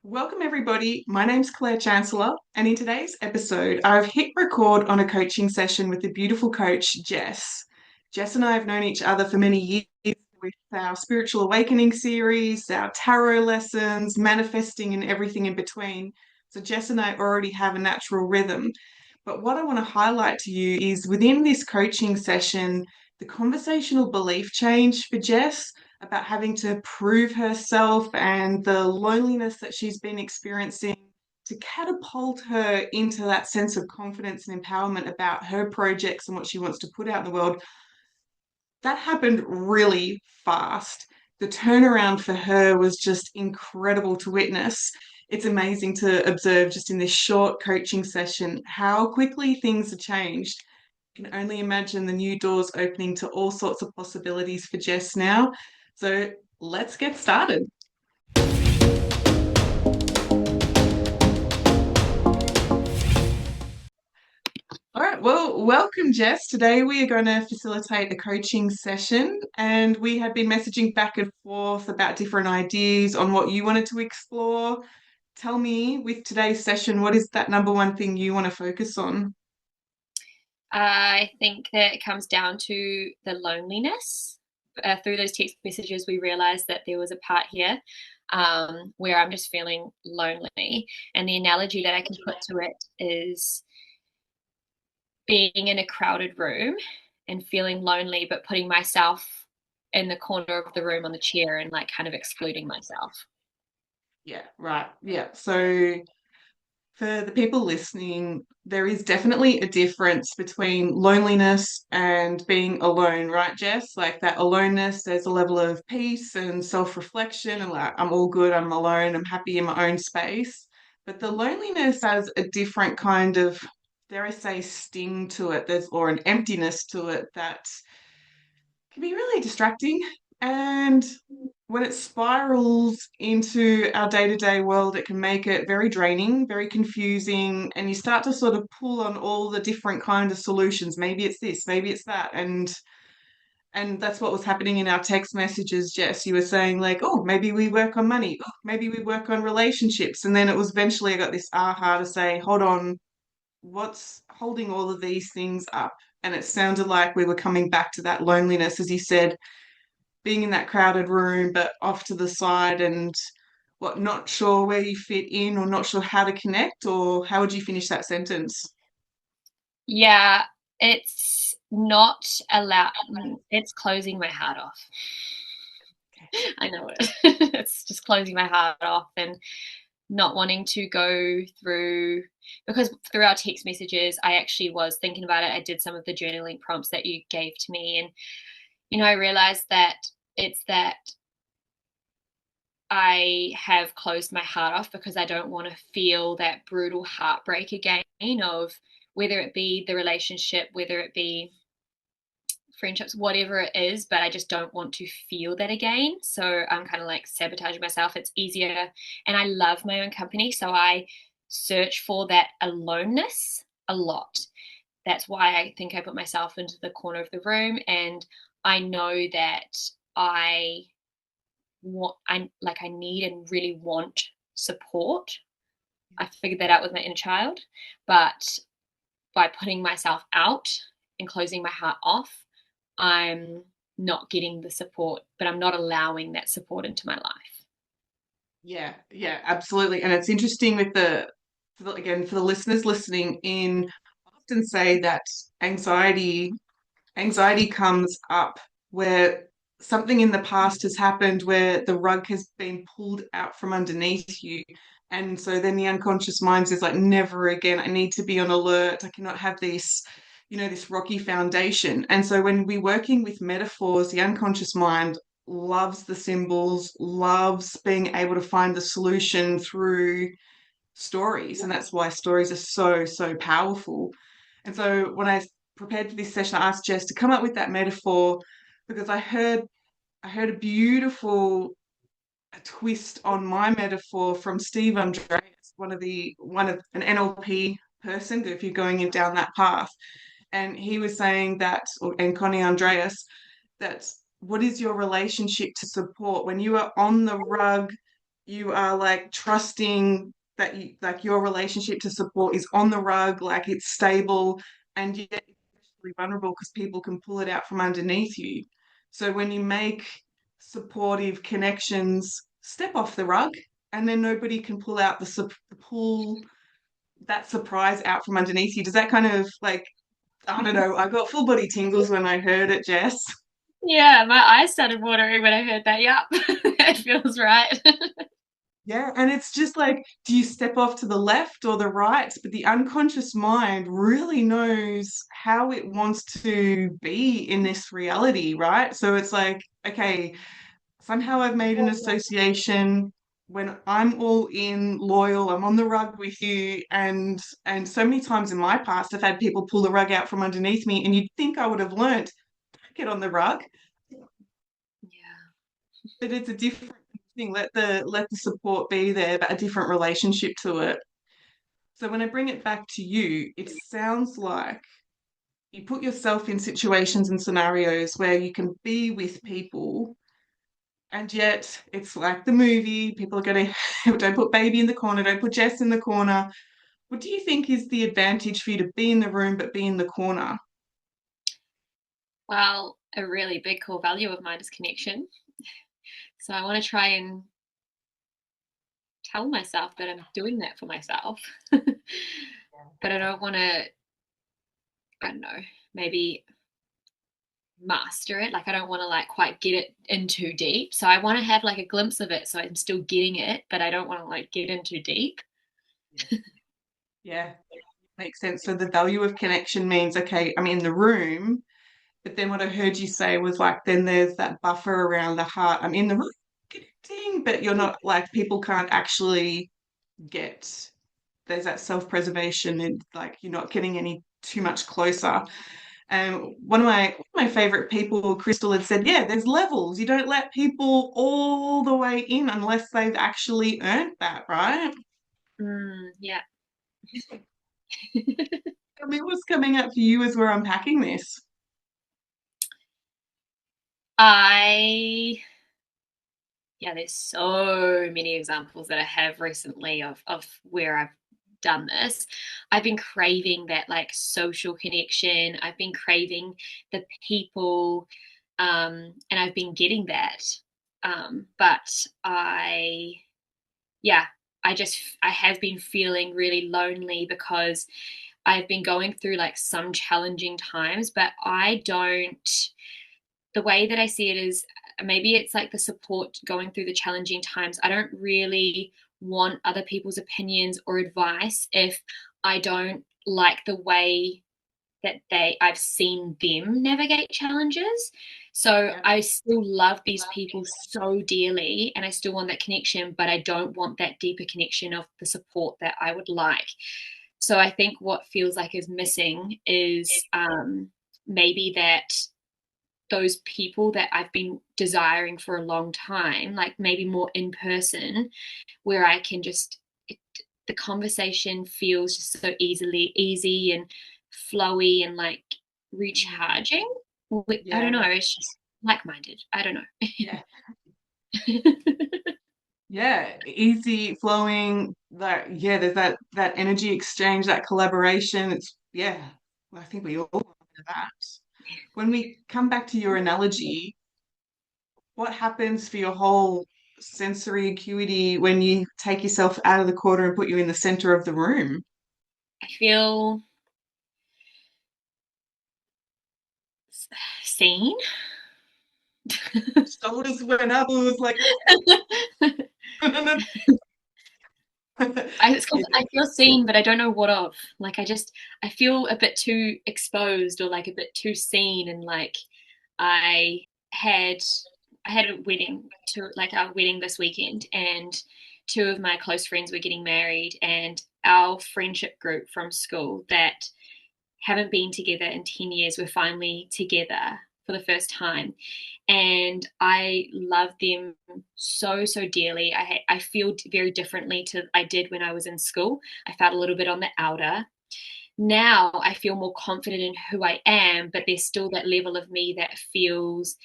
Welcome, everybody. My name's Claire Chancellor, and in today's episode, I've hit record on a coaching session with the beautiful coach, Jess. Jess and I have known each other for many years with our spiritual awakening series, our tarot lessons, manifesting, and everything in between. So, Jess and I already have a natural rhythm. But what I want to highlight to you is within this coaching session, the conversational belief change for Jess about having to prove herself and the loneliness that she's been experiencing to catapult her into that sense of confidence and empowerment about her projects and what she wants to put out in the world. That happened really fast. The turnaround for her was just incredible to witness. It's amazing to observe just in this short coaching session how quickly things have changed. I can only imagine the new doors opening to all sorts of possibilities for Jess now. So let's get started. All right, well, welcome, Jess. Today we are going to facilitate a coaching session, and we have been messaging back and forth about different ideas on what you wanted to explore. Tell me, with today's session, what is that number one thing you want to focus on? I think that it comes down to the loneliness. Through those text messages, we realized that there was a part here where I'm just feeling lonely. And the analogy that I can put to it is being in a crowded room and feeling lonely, but putting myself in the corner of the room on the chair and like kind of excluding myself. Yeah, right. Yeah. So for the people listening, there is definitely a difference between loneliness and being alone, right, Jess? Like that aloneness, there's a level of peace and self-reflection, and like, I'm all good, I'm alone, I'm happy in my own space. But the loneliness has a different kind of, dare I say, sting to it, or an emptiness to it that can be really distracting. And when it spirals into our day-to-day world, it can make it very draining, very confusing, and you start to sort of pull on all the different kind of solutions. Maybe it's this, maybe it's that, and that's what was happening in our text messages, Jess. You were saying like, oh, maybe we work on money, oh, maybe we work on relationships, and then it was eventually I got this aha to say, hold on, what's holding all of these things up? And it sounded like we were coming back to that loneliness, as you said, being in that crowded room, but off to the side and what, not sure where you fit in or not sure how to connect, or how would you finish that sentence? Yeah, it's not allowed, it's closing my heart off. I know it. It's just closing my heart off and not wanting to go through, because through our text messages, I actually was thinking about it. I did some of the journaling prompts that you gave to me. And, I realized that it's that I have closed my heart off because I don't want to feel that brutal heartbreak again of whether it be the relationship, whether it be friendships, whatever it is, but I just don't want to feel that again. So I'm kind of like sabotaging myself. It's easier. And I love my own company. So I search for that aloneness a lot. That's why I think I put myself into the corner of the room. And I know that I I need and really want support. I figured that out with my inner child. But by putting myself out and closing my heart off, I'm not getting the support, but I'm not allowing that support into my life. Yeah, yeah, absolutely. And it's interesting with again, for the listeners listening in, I often say that anxiety anxiety comes up where something in the past has happened where the rug has been pulled out from underneath you. And so then the unconscious mind says, like, never again, I need to be on alert. I cannot have this, this rocky foundation. And so when we're working with metaphors, the unconscious mind loves the symbols, loves being able to find the solution through stories. And that's why stories are so, so powerful. And so when I prepared for this session, I asked Jess to come up with that metaphor because I heard a beautiful twist on my metaphor from Steve Andreas, one of an NLP person, if you're going in down that path. And he was saying that, and Connie Andreas, that what is your relationship to support when you are on the rug you are like trusting that you like your relationship to support is on the rug, like it's stable, and yet it's especially vulnerable because people can pull it out from underneath you. So when you make supportive connections, step off the rug, and then nobody can pull out pull that surprise out from underneath you. Does that kind of like, I don't know, I got full body tingles when I heard it, Jess. Yeah, my eyes started watering when I heard that. Yep, that feels right. Yeah, and it's just like, do you step off to the left or the right? But the unconscious mind really knows how it wants to be in this reality, right? So it's like, okay, somehow I've made an association when I'm all in, loyal, I'm on the rug with you, and so many times in my past I've had people pull the rug out from underneath me, and you'd think I would have learnt, get on the rug, Yeah. but it's a different thing. Let the support be there, but a different relationship to it. So when I bring it back to you, it sounds like you put yourself in situations and scenarios where you can be with people, and yet it's like the movie, people are going to, don't put baby in the corner, don't put Jess in the corner. What do you think is the advantage for you to be in the room but be in the corner? Well, a really big core value of mine is connection. So I want to try and tell myself that I'm doing that for myself. But I don't want to, I don't know, maybe master it. Like I don't want to like quite get it in too deep. So I want to have like a glimpse of it so I'm still getting it, but I don't want to like get in too deep. Yeah, makes sense. So the value of connection means, okay, I'm in the room, but then what I heard you say was like, then there's that buffer around the heart. I'm in the room connecting, but you're not like, people can't actually get, there's that self-preservation and like you're not getting any too much closer. And one of my favorite people, Crystal, had said, yeah, there's levels. You don't let people all the way in unless they've actually earned that, right? Yeah. I mean, what's coming up for you as we're unpacking this? I Yeah, there's so many examples that I have recently of where I've done this. I've been craving that like social connection. I've been craving the people, and I've been getting that. But yeah, I have been feeling really lonely because I've been going through like some challenging times, but I don't the way that I see it is maybe it's like the support going through the challenging times. I don't really want other people's opinions or advice if I don't like the way that I've seen them navigate challenges. So Yeah. I still love these people so dearly and I still want that connection, but I don't want that deeper connection of the support that I would like. So I think what feels like is missing is maybe that those people that I've been desiring for a long time, like maybe more in person, where I can the conversation feels just so easy and flowy and like Mm. recharging. I don't know. Yeah. It's just like minded. I don't Yeah. know. Yeah. Easy flowing. Like, yeah, there's that energy exchange, that collaboration. It's yeah. Well, I think we all want that. When we come back to your analogy, what happens for your whole sensory acuity when you take yourself out of the corner and put you in the center of the room? I feel seen. Shoulders went up. It was like, It's yeah, because I feel seen, but I don't know what of. Like I feel a bit too exposed or like a bit too seen, and like I had I had a wedding to like our wedding this weekend, and two of my close friends were getting married, and our friendship group from school that haven't been together in 10 years were finally together for the first time, and I love them so dearly. I feel very differently to I did when I was in school. I felt a little bit on the outer, now I feel more confident in who I am, but there's still that level of me that feels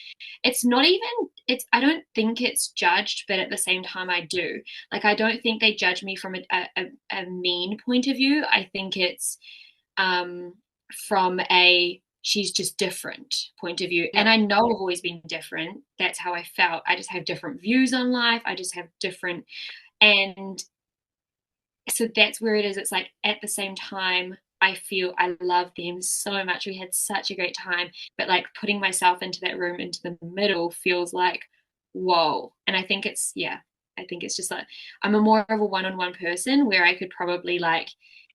it's not even it's I don't think it's judged, but at the same time I do. Like I don't think they judge me from a mean point of view. I think it's um from a she's just different point of view. Yeah. And I know I've always been different. That's how I felt. I just have different views on life. I just have different and so that's where it is. It's like at the same time, I feel I love them so much. We had such a great time, but like putting myself into that room, into the middle, feels like, whoa. And I think it's, yeah, I think it's just like I'm a more of a one on one person where I could probably like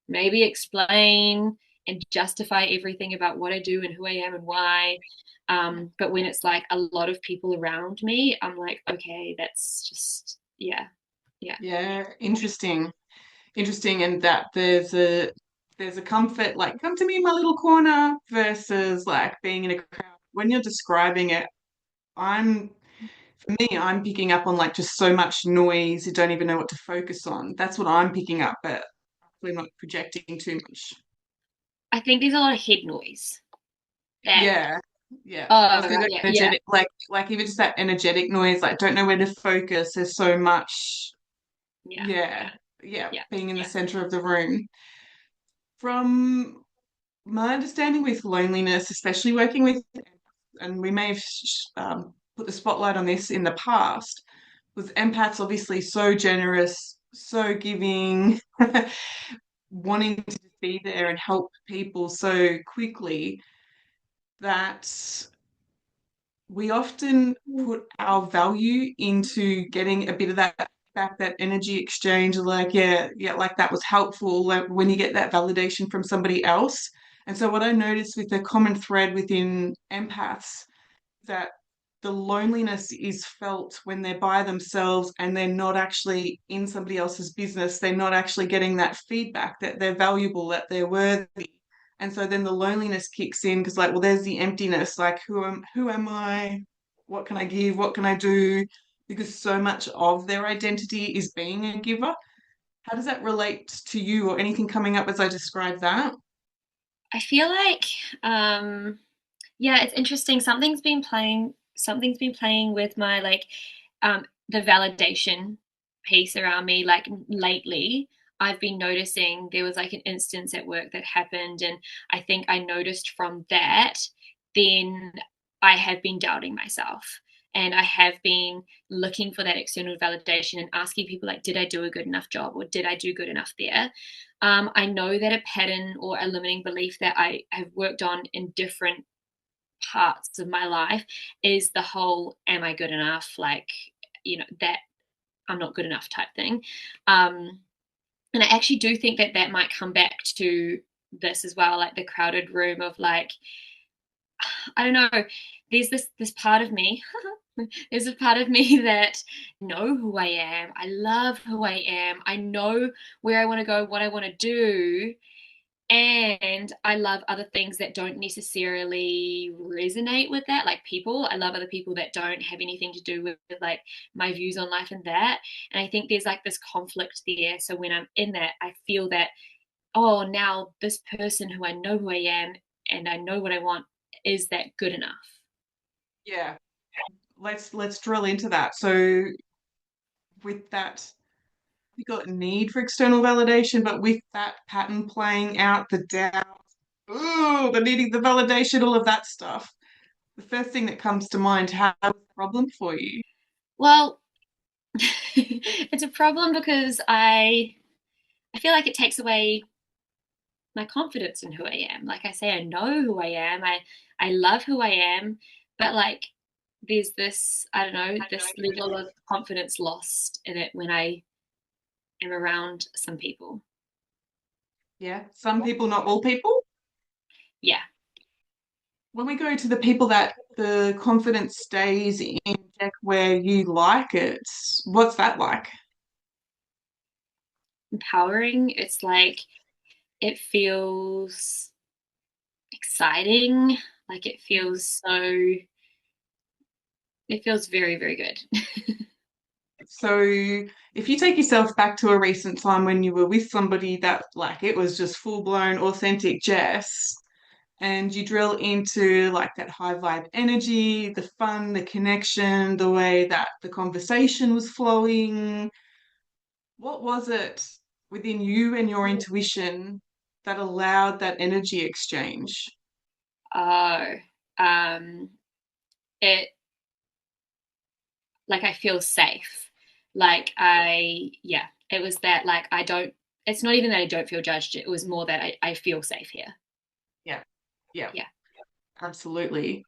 maybe explain and justify everything about what I do and who I am and why. But when it's like a lot of people around me, I'm like, okay, that's just, yeah, yeah. Yeah, interesting, and that there's a comfort like come to me in my little corner versus like being in a crowd. When you're describing it, I'm for me, I'm picking up on like just so much noise, you don't even know what to focus on. That's what I'm picking up, but we're not projecting too much. I think there's a lot of head noise that Yeah. Yeah. I oh was going right, to yeah, yeah, energetic, like even just that energetic noise, like don't know where to focus. There's so much, yeah, yeah, yeah, yeah, being in the yeah. center of the room. From my understanding with loneliness, especially working with, and we may have put the spotlight on this in the past, was empaths obviously so generous, so giving, wanting to just be there and help people so quickly that we often put our value into getting a bit of that back, that energy exchange, like, yeah, yeah, like that was helpful, like when you get that validation from somebody else. And so what I noticed with the common thread within empaths that the loneliness is felt when they're by themselves and they're not actually in somebody else's business. They're not actually getting that feedback that they're valuable, that they're worthy. And so then the loneliness kicks in because like, well, there's the emptiness, like who am I? What can I give? What can I do? Because so much of their identity is being a giver. How does that relate to you or anything coming up as I describe that? I feel like yeah, it's interesting. Something's been playing with my like the validation piece around me like lately. I've been noticing there was like an instance at work that happened and I think I noticed from that then I have been doubting myself and I have been looking for that external validation and asking people like did I do a good enough job or did I do good enough there. I know that a pattern or a limiting belief that I have worked on in different parts of my life is the whole am I good enough, like that I'm not good enough type thing. um and I actually do think that that might come back to this as well, like the crowded room of like I don't know, there's this part of me there's a part of me that know who I am, I love who I am, I know where I want to go, what I want to do, and I love other things that don't necessarily resonate with that, like people. I love other people that don't have anything to do with like my views on life and that. And I think there's like this conflict there. So when I'm in that, I feel that, oh, now this person who I know who I am and I know what I want, is that good enough? Yeah, let's drill into that. So with that, we got a need for external validation, but with that pattern playing out, the doubt, ooh, the needing the validation, all of that stuff. The first thing that comes to mind, how is the problem for you? Well, it's a problem because I feel like it takes away my confidence in who I am. Like I say, I know who I am. I love who I am, but like there's this, I don't know, this level of confidence lost in it when I am around some people. Yeah, some people, not all people. Yeah, When we go to the people that the confidence stays in check where you like it, what's that like? empowering. It's like it feels exciting. Like it feels very, very good. So if you take yourself back to a recent time when you were with somebody that like it was just full blown authentic Jess, and you drill into like that high vibe energy, the fun, the connection, the way that the conversation was flowing, what was it within you and your intuition that allowed that energy exchange? Oh, um, it like I feel safe. Like yeah, it was that like I don't, it's not even that I don't feel judged. It was more that I feel safe here. Yeah, yeah, Yeah. absolutely.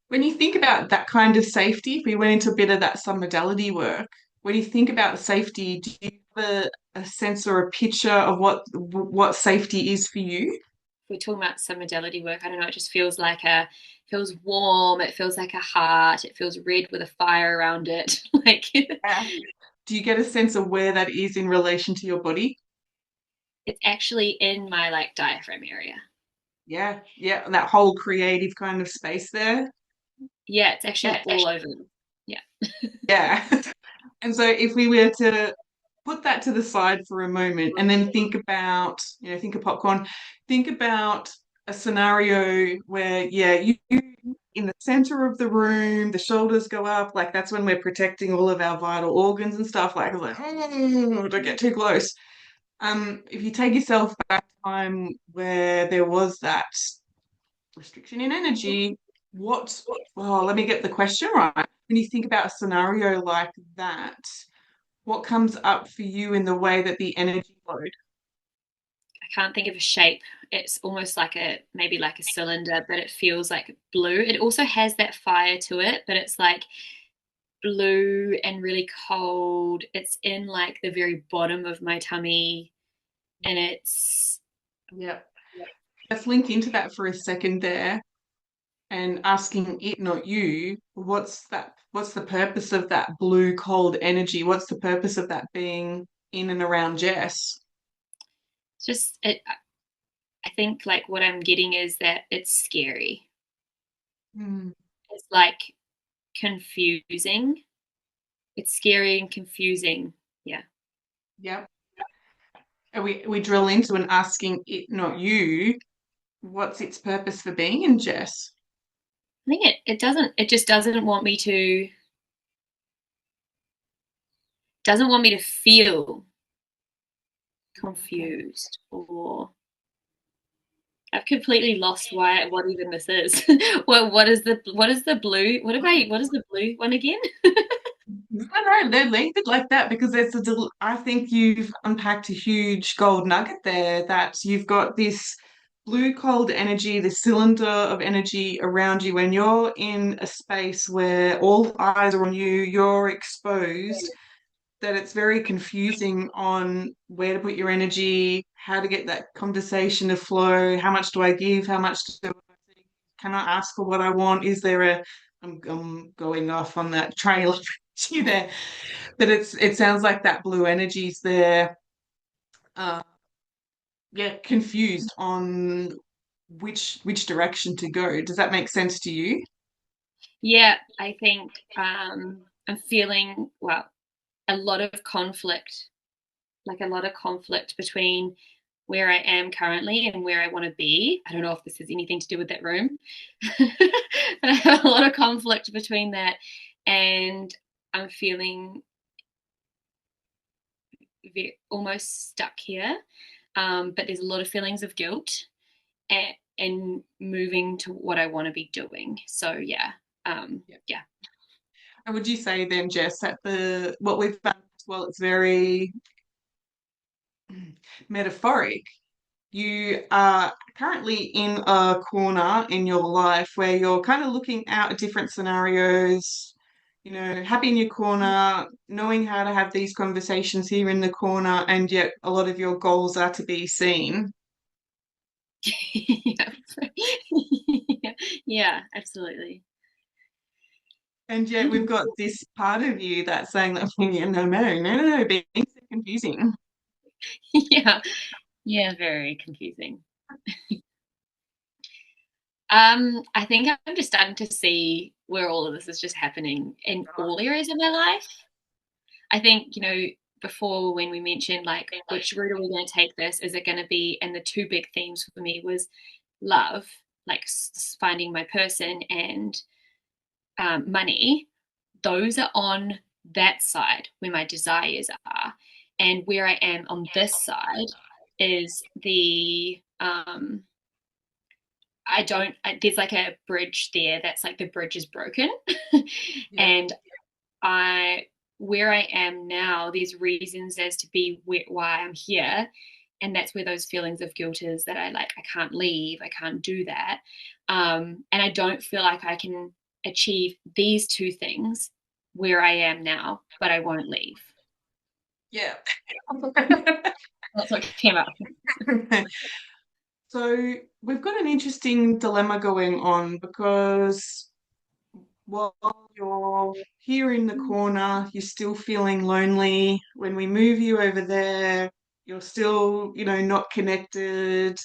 When you think about that kind of safety, if we went into a bit of that submodality work, when you think about safety, do you have a sense or a picture of what safety is for you? We're talking about some modality work. I don't know. It just feels like feels warm. It feels like a heart. It feels red with a fire around it. Like Yeah. Do you get a sense of where that is in relation to your body? it's actually in my like diaphragm area. Yeah, yeah, that whole creative kind of space there. Yeah, it's actually Yeah, all over. Yeah. yeah. And so if we were to put that to the side for a moment and then think about, think of popcorn, think about a scenario where, yeah, you in the center of the room, the shoulders go up, like that's when we're protecting all of our vital organs and stuff, like, oh, don't get too close. If you take yourself back to time where there was that restriction in energy, well, let me get the question right. When you think about a scenario like that, what comes up for you in the way that the energy flowed? I can't think of a shape. It's almost like maybe like a cylinder, but it feels like blue. It also has that fire to it, but it's like blue and really cold. It's in like the very bottom of my tummy, and it's Yeah. Let's link into that for a second there and asking it, not you, what's the purpose of that blue cold energy? What's the purpose of that being in and around Jess? just it. I think like what I'm getting is that it's scary. Mm, It's like confusing. It's scary and confusing. Yeah. yeah. And we drill into and asking it, not you, what's its purpose for being in Jess? I think it just doesn't want me to feel Okay. confused or I've completely lost what even this is. What is the blue? What is the blue one again? I know they're labeled like that because I think you've unpacked a huge gold nugget there that you've got this blue cold energy, this cylinder of energy around you when you're in a space where all eyes are on you, you're exposed, that it's very confusing on where to put your energy, how to get that conversation to flow, how much do I give, how much can I ask for what I want? Is there I'm going off on that trail of energy there, but it sounds like that blue energy's there, uh, yeah, confused on which direction to go. Does that make sense to you? Yeah, I think I'm feeling a lot of conflict, like a lot of conflict between where I am currently and where I want to be. I don't know if this has anything to do with that room, but I have a lot of conflict between that, and I'm feeling almost stuck here. But there's a lot of feelings of guilt and moving to what I want to be doing. So yeah, Yeah. yeah, And would you say then, Jess, that the what we've found, well, it's very metaphoric. You are currently in a corner in your life where you're kind of looking out at different scenarios, happy in your corner, knowing how to have these conversations here in the corner, and yet a lot of your goals are to be seen. yeah. Yeah, absolutely. And yet we've got this part of you that's saying that, yeah, no, being so confusing. Yeah, yeah, very confusing. I think I'm just starting to see where all of this is just happening in all areas of my life. I think, before when we mentioned like which route are we going to take this, is it going to be, and the two big themes for me was love, like finding my person, and money. Those are on that side where my desires are, and where I am on this side is the there's like a bridge there that's like the bridge is broken. Yeah. And I where I am now, there's reasons as to be why I'm here, and that's where those feelings of guilt is, that I can't leave, I can't do that, and I don't feel like I can achieve these two things where I am now, but I won't leave. Yeah. That's what came up. So we've got an interesting dilemma going on because while you're here in the corner, you're still feeling lonely. When we move you over there, you're still, not connected.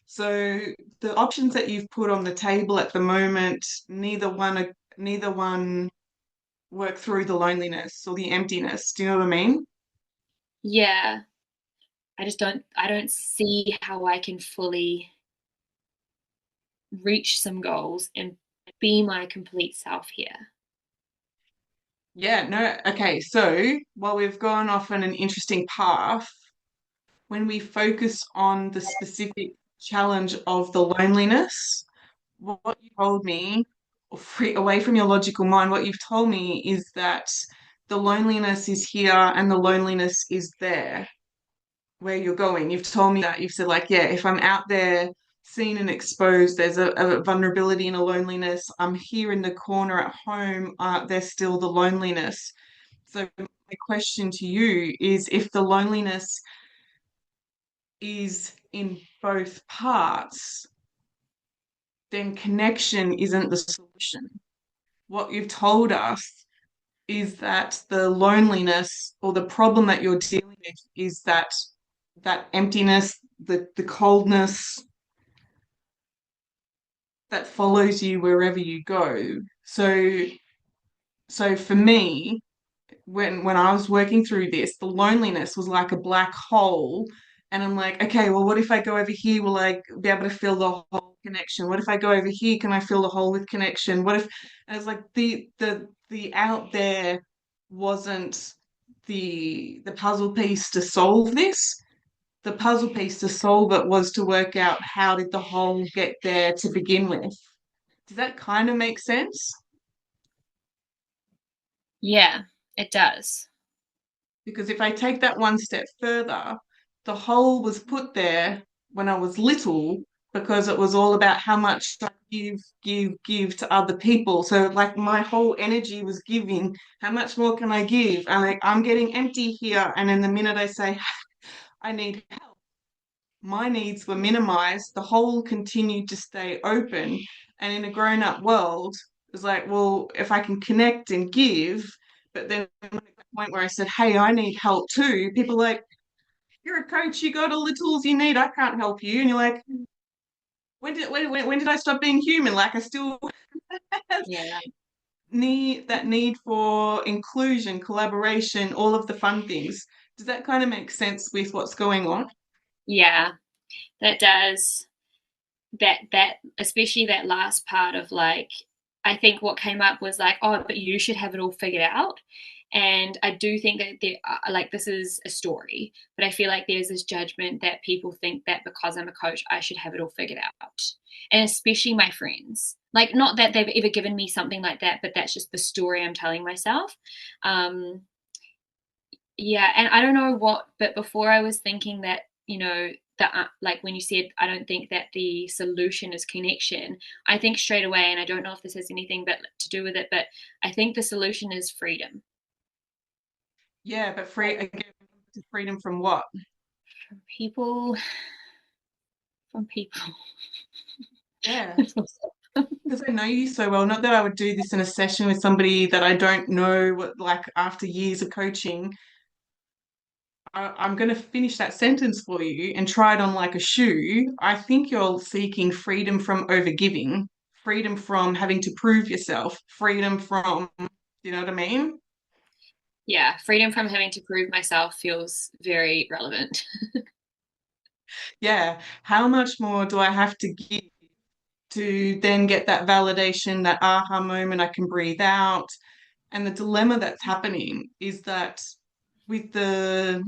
So the options that you've put on the table at the moment, neither one work through the loneliness or the emptiness. Do you know what I mean? Yeah, I don't see how I can fully reach some goals and be my complete self here. Yeah, no, okay. So while we've gone off on an interesting path, when we focus on the specific challenge of the loneliness, what you told me, or away from your logical mind, what you've told me is that the loneliness is here and the loneliness is there where you're going. You've told me that. You've said, like, yeah, if I'm out there seen and exposed, there's a vulnerability and a loneliness. I'm here in the corner at home, there's still the loneliness. So my question to you is, if the loneliness is in both parts, then connection isn't the solution. What you've told us is that the loneliness or the problem that you're dealing with is that emptiness, the coldness that follows you wherever you go. So for me, when I was working through this, the loneliness was like a black hole. And I'm like, okay, well, what if I go over here? Will I be able to feel the whole connection? What if I go over here? Can I feel the whole with connection? What if, and it's like the out there wasn't the puzzle piece to solve this. The puzzle piece to solve it was to work out how did the whole get there to begin with. Does that kind of make sense? Yeah, it does. Because if I take that one step further, the whole was put there when I was little because it was all about how much I give to other people. So like my whole energy was giving. How much more can I give? And like I'm getting empty here. And then the minute I say I need help, my needs were minimized. The hole continued to stay open. And in a grown-up world, it's like, well, if I can connect and give, but then at the point where I said, hey, I need help too, people are like, you're a coach, you got all the tools you need, I can't help you. And you're like, when did I stop being human? Like I still have Yeah. need for inclusion, collaboration, all of the fun things. Does that kind of make sense with what's going on? Yeah, that does. That especially that last part of like, I think what came up was like, oh, but you should have it all figured out. And I do think that there are, like, this is a story, but I feel like there's this judgment that people think that because I'm a coach, I should have it all figured out. And especially my friends, like, not that they've ever given me something like that, but that's just the story I'm telling myself. Um, yeah, and I don't know what, but before I was thinking that, like when you said, I don't think that the solution is connection, I think straight away, and I don't know if this has anything but to do with it, but I think the solution is freedom. Yeah, but free again, freedom from what? From people, from people. Yeah. Because I know you so well, not that I would do this in a session with somebody that I don't know, what, like after years of coaching, I'm going to finish that sentence for you and try it on like a shoe. I think you're seeking freedom from overgiving, freedom from having to prove yourself, freedom from, you know what I mean? Yeah, freedom from having to prove myself feels very relevant. Yeah. How much more do I have to give to then get that validation, that aha moment, I can breathe out? And the dilemma that's happening is that with the,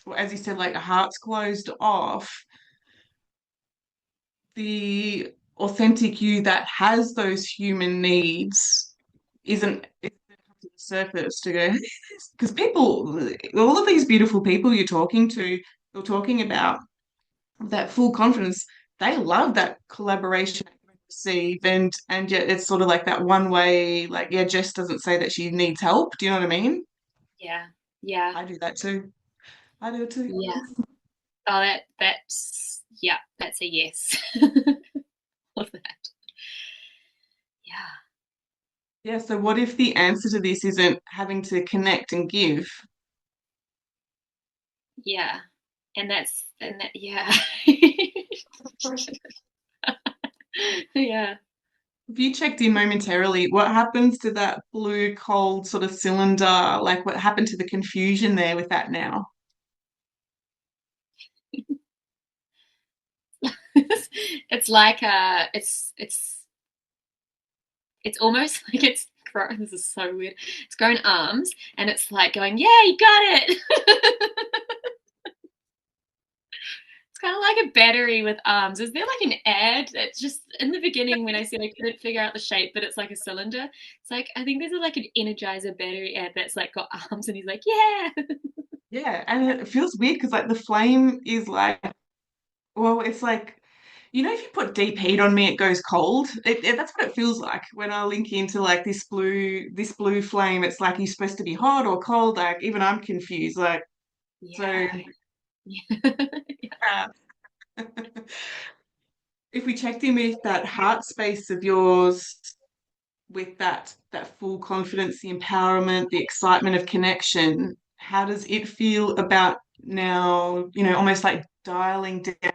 well, as you said, like the heart's closed off, the authentic you that has those human needs isn't to the surface to go, because people, all of these beautiful people you're talking about that full confidence, they love that collaboration receive, and yet it's sort of like that one way, like, yeah, Jess doesn't say that she needs help. Do you know what I mean? Yeah, yeah, I do that too. I do it too. yeah. Oh, that's yeah, that's a yes. Love that. Yeah, Yeah, so what if the answer to this isn't having to connect and give? yeah, and that yeah, yeah. If you checked in momentarily, what happens to that blue cold sort of cylinder? Like, what happened to the confusion there with that now? It's like it's almost like it's grown. This is so weird. It's grown arms, and it's like going, yeah, you got it. It's kind of like a battery with arms. Is there like an ad that's just in the beginning when I said I couldn't figure out the shape, but it's like a cylinder? It's like I think there's like an Energizer battery ad that's like got arms, and he's like, yeah, Yeah, and it feels weird because like the flame is like, well, it's like, if you put deep heat on me, it goes cold. That's what it feels like when I link into like this blue flame. It's like you're supposed to be hot or cold. Like even I'm confused. Like so, yeah, yeah. uh, if we checked in with that heart space of yours, with that full confidence, the empowerment, the excitement of connection, how does it feel about now? Almost like dialing down,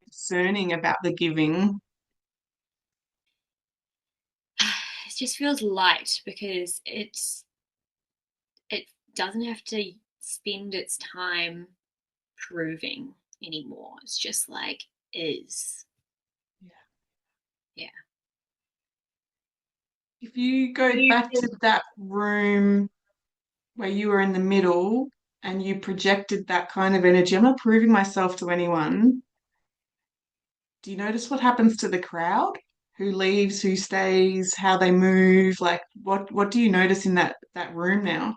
discerning about the giving. It just feels light because it doesn't have to spend its time proving anymore. It's just like is. Yeah. If you go back to that room where you were in the middle and you projected that kind of energy, I'm not proving myself to anyone. Do you notice what happens to the crowd? Who leaves, who stays, how they move? Like what do you notice in that room now?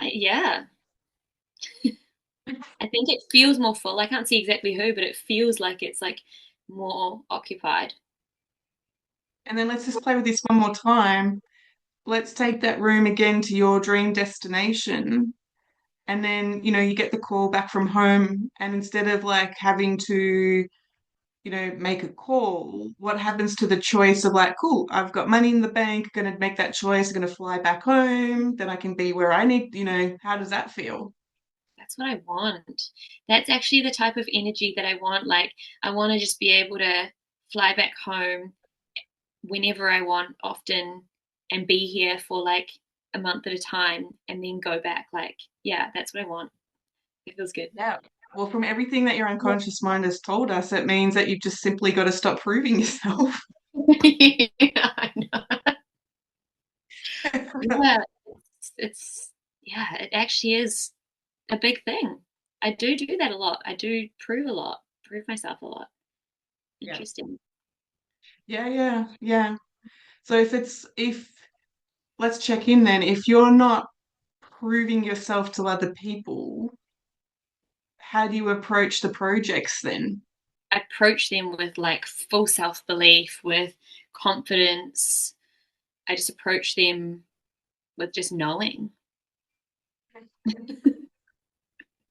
Yeah. I think it feels more full. I can't see exactly who, but it feels like it's like more occupied. And then let's just play with this one more time. Let's take that room again to your dream destination. And then, you get the call back from home. And instead of like having to, make a call, what happens to the choice of like, cool, I've got money in the bank, going to make that choice, going to fly back home, then I can be where I need, how does that feel? That's what I want. That's actually the type of energy that I want. Like, I want to just be able to fly back home whenever I want, often, and be here for like a month at a time and then go back. Like, yeah, that's what I want. It feels good. Yeah. Well, from everything that your unconscious mind has told us, it means that you've just simply got to stop proving yourself. Yeah, I know. Yeah, it's yeah, it actually is a big thing. I do that a lot. I do prove a lot, prove myself a lot. Yeah. Interesting. Yeah, yeah, yeah. So if let's check in then. If you're not proving yourself to other people, how do you approach the projects then? I approach them with like full self belief, with confidence. I just approach them with just knowing.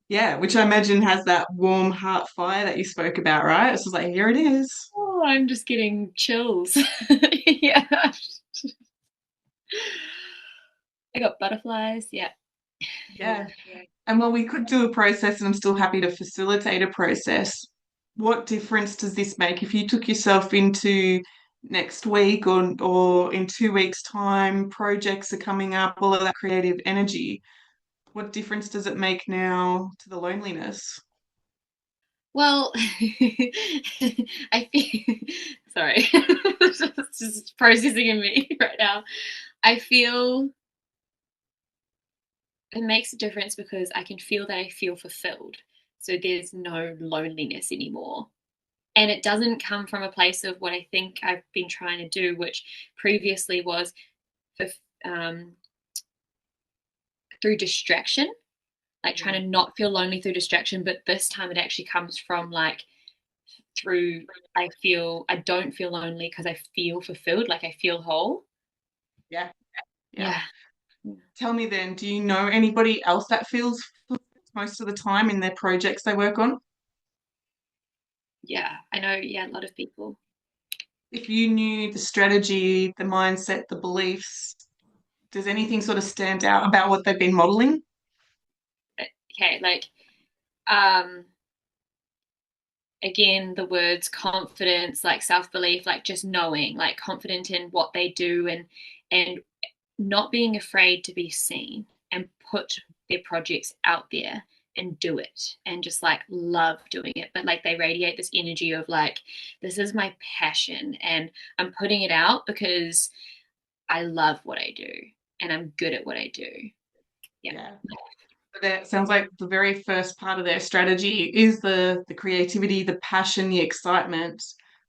Yeah, which I imagine has that warm heart fire that you spoke about, right? It's just like, here it is. Oh, I'm just getting chills. Yeah. I got butterflies. Yeah. Yeah. Yeah. And while we could do a process, and I'm still happy to facilitate a process, what difference does this make if you took yourself into next week or in 2 weeks' time, projects are coming up, all of that creative energy. What difference does it make now to the loneliness? Well, I feel sorry, just processing in me right now. I feel it makes a difference because I can feel that I feel fulfilled. So there's no loneliness anymore. And it doesn't come from a place of what I think I've been trying to do, which previously was for, um, through distraction, like trying Mm. to not feel lonely through distraction. But this time it actually comes from like through I don't feel lonely because I feel fulfilled, like I feel whole. Yeah, yeah. Yeah. Tell me then, do you know anybody else that feels most of the time in their projects they work on? Yeah. I know, yeah, a lot of people. If you knew the strategy, the mindset, the beliefs, does anything sort of stand out about what they've been modeling? Okay, like um again the words confidence, like self-belief, like just knowing, like confident in what they do, and not being afraid to be seen and put their projects out there and do it and just like love doing it, but like they radiate this energy of like, this is my passion and I'm putting it out because I love what I do and I'm good at what I do. Yeah. Yeah. That sounds like the very first part of their strategy is the creativity, the passion, the excitement.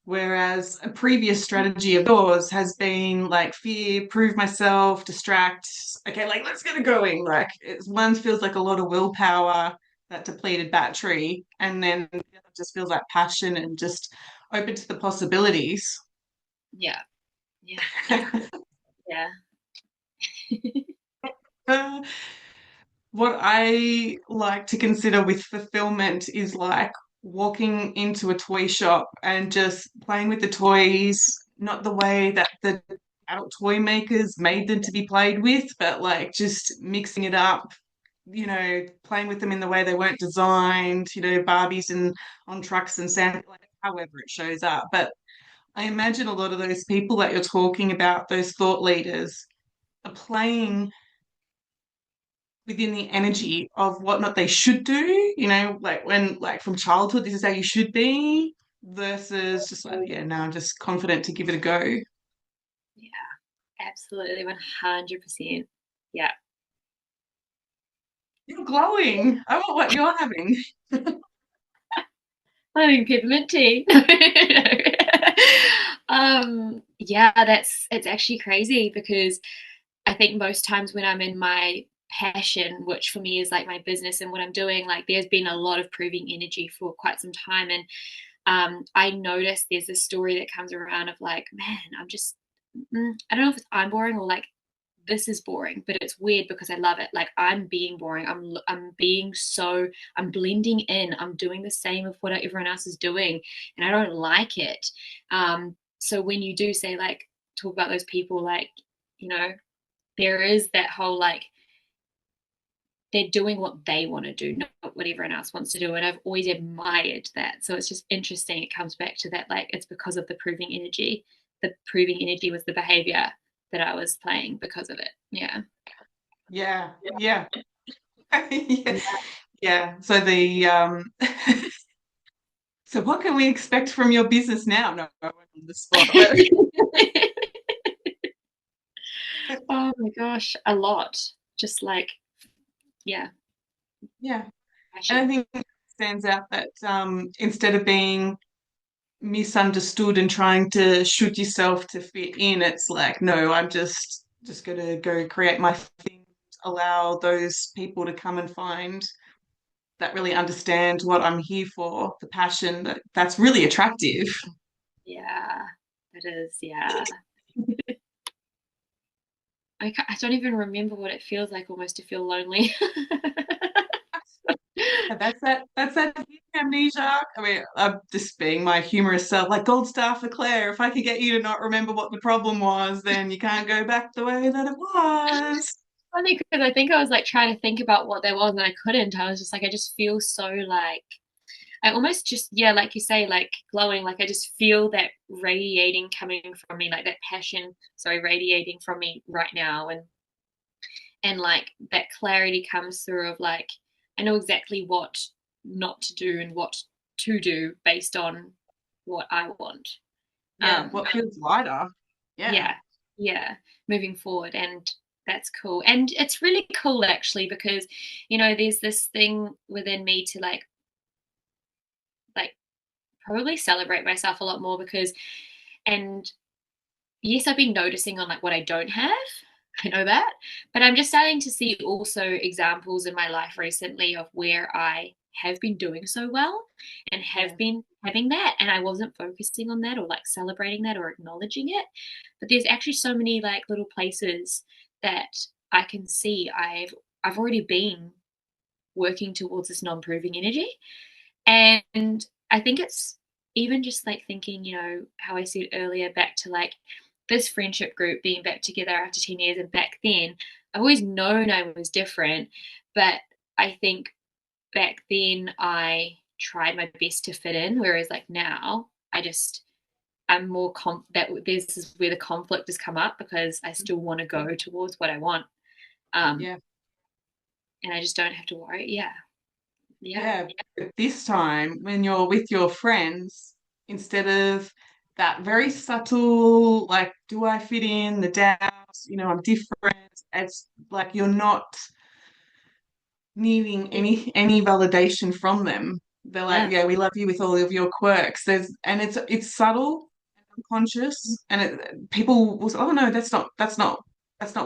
Whereas a previous strategy of yours has been like fear, prove myself, distract. Okay, like let's get it going. Like one feels like a lot of willpower, that depleted battery, and then the other just feels like passion and just open to the possibilities. Yeah. Yeah. Yeah. What I like to consider with fulfillment is like walking into a toy shop and just playing with the toys, not the way that the adult toy makers made them to be played with, but like just mixing it up, playing with them in the way they weren't designed, Barbies and on trucks and sand, like however it shows up. But I imagine a lot of those people that you're talking about, those thought leaders, are playing within the energy of what not they should do, like when like from childhood, this is how you should be, versus just like, yeah, no, I'm just confident to give it a go. Yeah, absolutely, 100%. Yeah. You're glowing. I want what you're having. I'm having peppermint tea. Yeah, it's actually crazy because I think most times when I'm in my passion, which for me is like my business and what I'm doing, like there's been a lot of proving energy for quite some time. And I noticed there's this story that comes around of like, man, I don't know if I'm boring or like this is boring, but it's weird because I love it. Like I'm being boring. I'm being so I'm blending in. I'm doing the same of what everyone else is doing, and I don't like it. So when you do say like talk about those people, like you know, there is that whole like they're doing what they want to do, not what everyone else wants to do. And I've always admired that. So it's just interesting. It comes back to that, like it's because of the proving energy. The proving energy was the behavior that I was playing because of it. Yeah. Yeah, yeah. Yeah, yeah. So the so what can we expect from your business now? No, I went on the spot, but Oh my gosh, a lot. Just like, yeah, yeah. And I passion. think it stands out that instead of being misunderstood and trying to shoot yourself to fit in, it's like, no, I'm just gonna go create my thing, allow those people to come and find that really understand what I'm here for, the passion that's really attractive. Yeah, it is. Yeah. I don't even remember what it feels like almost to feel lonely. And that's that amnesia. I mean, I'm just being my humorous self, like gold star for Claire. If I could get you to not remember what the problem was, then you can't go back the way that it was. Funny because I think I was like trying to think about what there was and I couldn't. I was just like, I just feel so like I almost just, yeah, like you say, like glowing, like I just feel that radiating coming from me, like that passion, sorry, radiating from me right now. And like that clarity comes through of like, I know exactly what not to do and what to do based on what I want. Yeah, what feels lighter. Yeah. Yeah, yeah, moving forward. And that's cool. And it's really cool actually, because, there's this thing within me to like probably celebrate myself a lot more because, and yes, I've been noticing on like what I don't have. I know that. But I'm just starting to see also examples in my life recently of where I have been doing so well and Yeah. have been having that. And I wasn't focusing on that or like celebrating that or acknowledging it. But there's actually so many like little places that I can see I've already been working towards this non-proving energy. And I think it's even just like thinking, how I said earlier, back to like this friendship group being back together after 10 years. And back then, I've always known I was different. But I think back then I tried my best to fit in. Whereas like now, I'm more that this is where the conflict has come up because I still want to go towards what I want. Um, Yeah. and I just don't have to worry. Yeah. Yeah. Yeah. But this time, when you're with your friends, instead of that very subtle, like, do I fit in, the doubts, I'm different, it's like you're not needing any validation from them. They're like, Yeah. yeah, we love you with all of your quirks. And it's subtle, unconscious, and people will say, oh no, that's not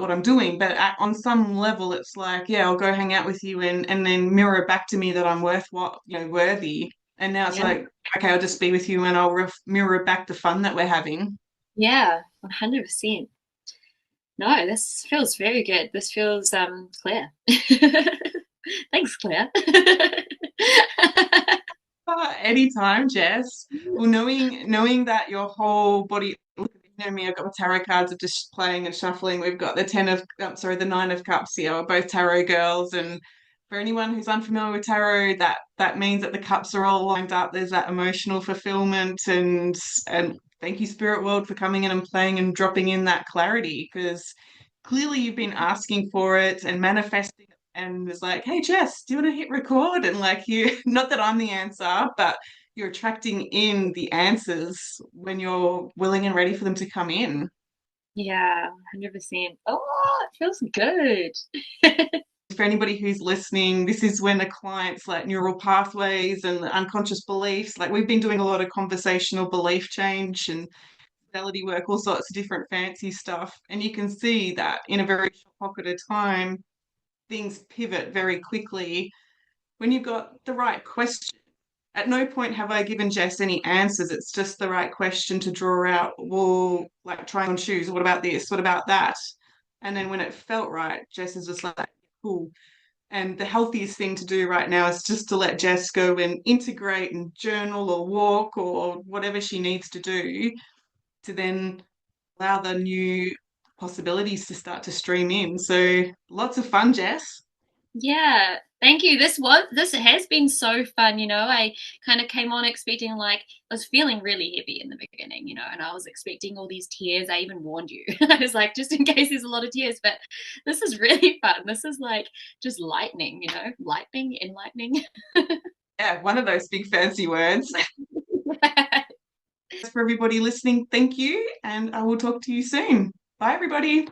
what I'm doing. But on some level, it's like, yeah, I'll go hang out with you and then mirror back to me that I'm worthy. And now it's Yeah. like, okay, I'll just be with you and I'll mirror back the fun that we're having. Yeah. 100%. No, this feels very good. This feels clear. Thanks, Claire. Anytime, Jess. Well, knowing that your whole body, look at me, I've got my tarot cards are just playing and shuffling. We've got the Nine of Cups here. We're both tarot girls, and for anyone who's unfamiliar with tarot, that means that the cups are all lined up. There's that emotional fulfillment, and thank you, Spirit World, for coming in and playing and dropping in that clarity because clearly you've been asking for it and manifesting and was like, hey, Jess, do you want to hit record? And like, not that I'm the answer, but you're attracting in the answers when you're willing and ready for them to come in. Yeah, 100%. Oh, it feels good. For anybody who's listening, this is when the clients like neural pathways and the unconscious beliefs, like we've been doing a lot of conversational belief change and fidelity work, all sorts of different fancy stuff. And you can see that in a very short pocket of time, things pivot very quickly when you've got the right question. At no point have I given Jess any answers. It's just the right question to draw out, well, like trying on shoes. What about this? What about that? And then when it felt right, Jess is just like, cool. And the healthiest thing to do right now is just to let Jess go and integrate and journal or walk or whatever she needs to do to then allow the new possibilities to start to stream in. So lots of fun, Jess. Yeah, thank you. This has been so fun. I kind of came on expecting like I was feeling really heavy in the beginning, and I was expecting all these tears. I even warned you. I was like, just in case there's a lot of tears, but this is really fun. This is like just lightning, lightning, enlightening. Yeah, one of those big fancy words. For everybody listening, thank you, and I will talk to you soon. Bye, everybody.